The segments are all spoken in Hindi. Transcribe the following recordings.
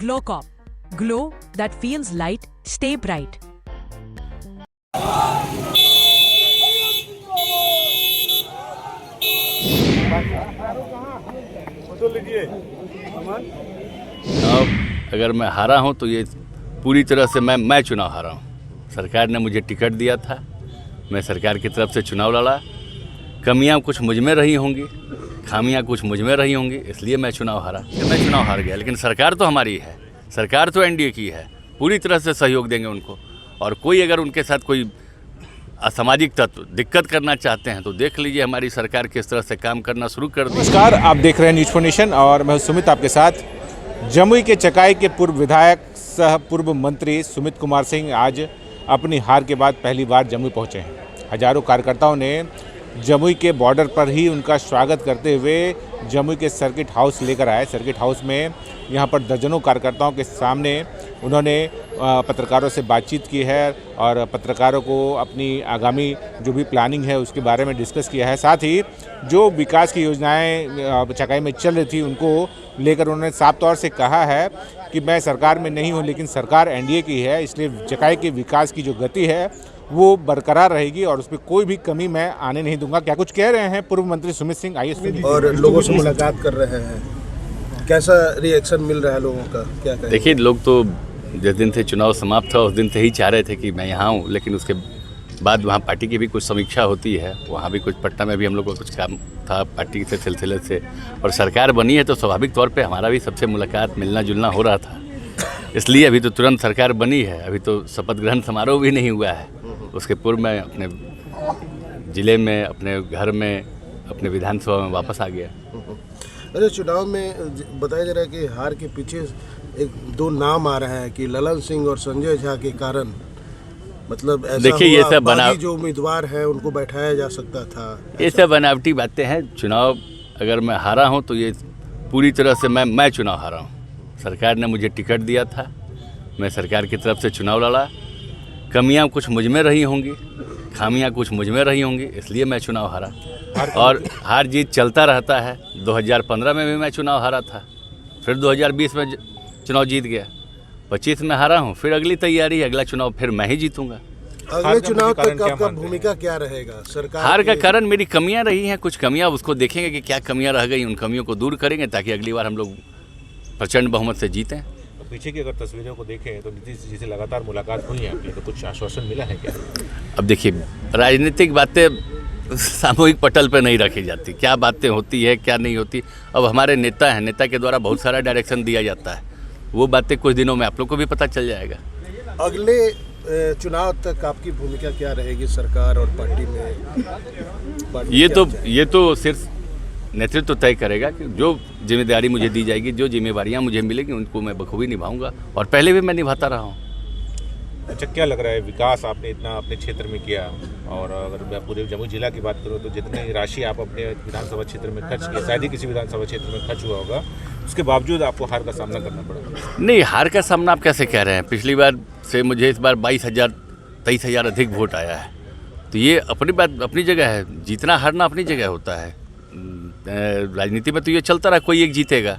Glowcop, glow that feels light, stay bright. अब अगर मैं हारा हूं तो ये पूरी तरह से मैं चुनाव हारा हूं। सरकार ने मुझे टिकट दिया था, मैं सरकार की तरफ से चुनाव लड़ा। कमियां कुछ मुझ में रही होंगी, खामियां कुछ मुझ में रही होंगी, इसलिए मैं चुनाव हारा। मैं चुनाव हार गया, लेकिन सरकार तो हमारी है, सरकार तो एनडीए की है। पूरी तरह से सहयोग देंगे उनको। और कोई अगर उनके साथ कोई असामाजिक तत्व दिक्कत करना चाहते हैं तो देख लीजिए हमारी सरकार किस तरह से काम करना शुरू कर दी। नमस्कार, आप देख रहे हैं न्यूज़ फॉर नेशन और मैं सुमित आपके साथ। जमुई के चकाई के पूर्व विधायक सह पूर्व मंत्री सुमित कुमार सिंह आज अपनी हार के बाद पहली बार जमुई पहुंचे हैं। हजारों कार्यकर्ताओं ने जमुई के बॉर्डर पर ही उनका स्वागत करते हुए जमुई के सर्किट हाउस लेकर आए। सर्किट हाउस में यहां पर दर्जनों कार्यकर्ताओं के सामने उन्होंने पत्रकारों से बातचीत की है और पत्रकारों को अपनी आगामी जो भी प्लानिंग है उसके बारे में डिस्कस किया है। साथ ही जो विकास की योजनाएं चकाई में चल रही थी उनको लेकर उन्होंने साफ तौर से कहा है कि मैं सरकार में नहीं हूं, लेकिन सरकार एनडीए की है, इसलिए चकाई के विकास की जो गति है वो बरकरार रहेगी और उसमें कोई भी कमी मैं आने नहीं दूंगा। क्या कुछ कह रहे हैं पूर्व मंत्री सुमित सिंह, आइए। और लोगों से मुलाकात कर रहे हैं, कैसा रिएक्शन मिल रहा है लोगों का, क्या कहें? देखिए, लोग तो जिस दिन से चुनाव समाप्त था उस दिन से ही चाह रहे थे कि मैं यहाँ हूँ, लेकिन उसके बाद वहाँ पार्टी की भी कुछ समीक्षा होती है, वहाँ भी कुछ पटना में भी हम लोग का कुछ काम था पार्टी के सिलसिले से, और सरकार बनी है तो स्वाभाविक तौर पे हमारा भी सबसे मुलाकात मिलना जुलना हो रहा था। इसलिए अभी तो तुरंत सरकार बनी है, अभी तो शपथ ग्रहण समारोह भी नहीं हुआ है। उसके पूर्व मैं अपने ज़िले में, अपने घर में, अपने विधानसभा में वापस आ गया। अच्छा, चुनाव में बताया जा रहा है कि हार के पीछे एक दो नाम आ रहे हैं कि ललन सिंह और संजय झा के कारण, मतलब ऐसा देखिए ये सब बाकी जो उम्मीदवार हैं उनको बैठाया जा सकता था। ये सब बनावटी बातें हैं। चुनाव अगर मैं हारा हूं तो ये पूरी तरह से मैं चुनाव हारा हूं। सरकार ने मुझे टिकट दिया था, मैं सरकार की तरफ से चुनाव लड़ा। कमियां कुछ मुझ में रही होंगी, खामियां कुछ मुझ में रही होंगी, इसलिए मैं चुनाव हारा। और हार जीत चलता रहता है। 2015 में भी मैं चुनाव हारा था, फिर 2020 में चुनाव जीत गया, 25 में हारा हूँ, फिर अगली तैयारी, अगला चुनाव फिर मैं ही जीतूंगा। अगले चुनाव तक आपका भूमिका क्या रहेगा? सरकार हार का कारण मेरी कमियां रही हैं, कुछ कमियां, उसको देखेंगे कि क्या कमियां रह गई, उन कमियों को दूर करेंगे ताकि अगली बार हम लोग प्रचंड बहुमत से जीतें। पीछे की अगर तस्वीरों को देखें तो नीतीश जी से लगातार मुलाकात हुई है आपकी, तो कुछ आश्वासन मिला है क्या? अब देखिए, राजनीतिक बातें सामूहिक पटल पर नहीं रखी जाती, क्या बातें होती है क्या नहीं होती। अब हमारे नेता हैं, नेता के द्वारा बहुत सारा डायरेक्शन दिया जाता है, वो बातें कुछ दिनों में आप लोग को भी पता चल जाएगा। अगले चुनाव तक आपकी भूमिका क्या रहेगी सरकार और पार्टी में? ये तो सिर्फ नेतृत्व तय करेगा कि जो जिम्मेदारी मुझे दी जाएगी, जो जिम्मेवारियां मुझे मिलेगी उनको मैं बखूबी निभाऊंगा, और पहले भी मैं निभाता रहा हूँ। अच्छा, क्या लग रहा है विकास आपने इतना अपने क्षेत्र में किया, और अगर मैं पूरे जमुई जिला की बात करूँ तो जितनी राशि आप अपने विधानसभा क्षेत्र में खर्च किया, शायद ही किसी विधानसभा क्षेत्र में खर्च हुआ होगा, उसके बावजूद आपको हार का सामना करना पड़ा। नहीं, हार का सामना आप कैसे कह रहे हैं? पिछली बार से मुझे इस बार 22,000-23,000 अधिक वोट आया है, तो ये अपनी बात अपनी जगह है। जीतना हारना अपनी जगह होता है। राजनीति में तो ये चलता रहा, कोई एक जीतेगा,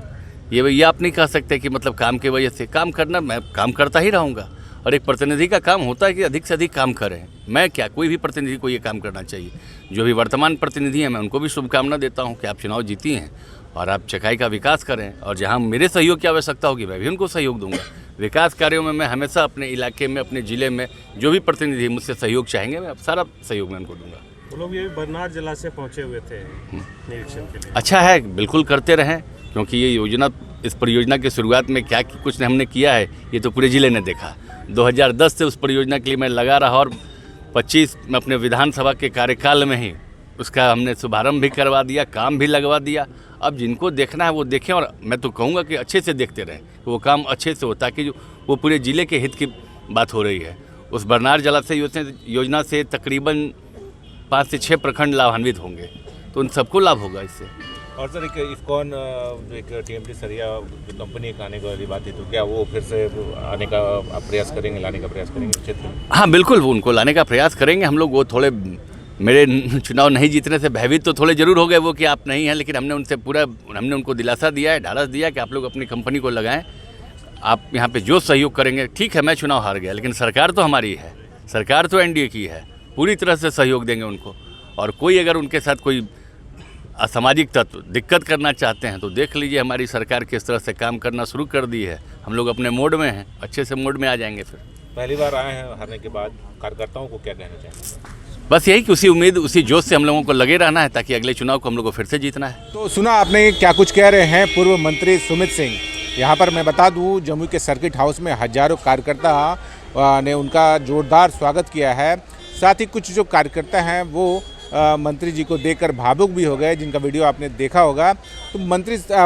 ये आप नहीं कह सकते कि मतलब काम की वजह से। काम करना, मैं काम करता ही रहूँगा, और एक प्रतिनिधि का काम होता है कि अधिक से अधिक काम करें। मैं क्या, कोई भी प्रतिनिधि को ये काम करना चाहिए। जो भी वर्तमान प्रतिनिधि हैं मैं उनको भी शुभकामना देता हूँ कि आप चुनाव जीती हैं और आप चकाई का विकास करें, और जहाँ मेरे सहयोग की आवश्यकता होगी मैं भी उनको सहयोग दूंगा। विकास कार्यों में मैं हमेशा अपने इलाके में, अपने ज़िले में जो भी प्रतिनिधि मुझसे सहयोग चाहेंगे मैं सारा सहयोग मैं उनको दूंगा। वो लोग ये बरनार जिला से पहुँचे हुए थे निरीक्षण के लिए। अच्छा है, बिल्कुल करते रहें, क्योंकि ये योजना, इस परियोजना की शुरुआत में क्या कुछ हमने किया है ये तो पूरे ज़िले ने देखा। 2010 से उस परियोजना के लिए मैं लगा रहा, और 25 में अपने विधानसभा के कार्यकाल में ही उसका हमने शुभारंभ भी करवा दिया, काम भी लगवा दिया। अब जिनको देखना है वो देखें, और मैं तो कहूँगा कि अच्छे से देखते रहें, वो काम अच्छे से हो, ताकि जो वो पूरे ज़िले के हित की बात हो रही है। उस बरनार जलाशय योजना से तकरीबन 5 से 6 प्रखंड लाभान्वित होंगे, तो उन सबको लाभ होगा इससे। और सर, एक इफकॉन एक टीएमटी सरिया कंपनी एक आने वाली बात है, तो क्या वो फिर से आने का आप प्रयास करेंगे, लाने का प्रयास करेंगे क्षेत्र में? हाँ बिल्कुल, वो उनको लाने का प्रयास करेंगे हम लोग। वो थोड़े मेरे चुनाव नहीं जीतने से भयभीत तो थोड़े ज़रूर हो गए वो कि आप नहीं हैं, लेकिन हमने उनको दिलासा दिया है, ढाढ़स दिया कि आप लोग अपनी कंपनी को लगाएं। आप यहाँ पे जो सहयोग करेंगे, ठीक है मैं चुनाव हार गया लेकिन सरकार तो हमारी है, सरकार तो एनडीए की है, पूरी तरह से सहयोग देंगे उनको। और कोई अगर उनके साथ कोई असामाजिक तत्व दिक्कत करना चाहते हैं तो देख लीजिए हमारी सरकार किस तरह से काम करना शुरू कर दी है। हम लोग अपने मोड में हैं, अच्छे से मोड में आ जाएंगे। फिर पहली बार आए हैं, हारने के बाद कार्यकर्ताओं को क्या कहना चाहिए? बस यही कि उसी उम्मीद उसी जोश से हम लोगों को लगे रहना है ताकि अगले चुनाव को हम लोग को फिर से जीतना है। तो सुना आपने क्या कुछ कह रहे हैं पूर्व मंत्री सुमित सिंह। यहाँ पर मैं बता दूँ, जमुई के सर्किट हाउस में हजारों कार्यकर्ता ने उनका जोरदार स्वागत किया है। साथ ही कुछ जो कार्यकर्ता हैं वो मंत्री जी को देखकर भावुक भी हो गए, जिनका वीडियो आपने देखा होगा। तो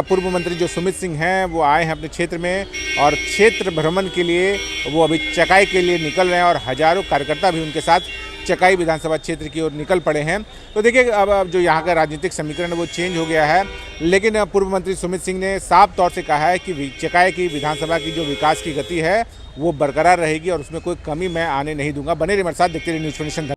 पूर्व मंत्री जो सुमित सिंह हैं वो आए हैं अपने क्षेत्र में और क्षेत्र भ्रमण के लिए वो अभी चकाई के लिए निकल रहे हैं और हजारों कार्यकर्ता भी उनके साथ चकाई विधानसभा क्षेत्र की ओर निकल पड़े हैं। तो देखिए अब जो यहाँ का राजनीतिक समीकरण है वो चेंज हो गया है, लेकिन पूर्व मंत्री सुमित सिंह ने साफ तौर से कहा है कि चकाई की विधानसभा की जो विकास की गति है वो बरकरार रहेगी और उसमें कोई कमी मैं आने नहीं दूंगा। बने रहिए हमारे साथ, देखते रहिए न्यूज़ 24।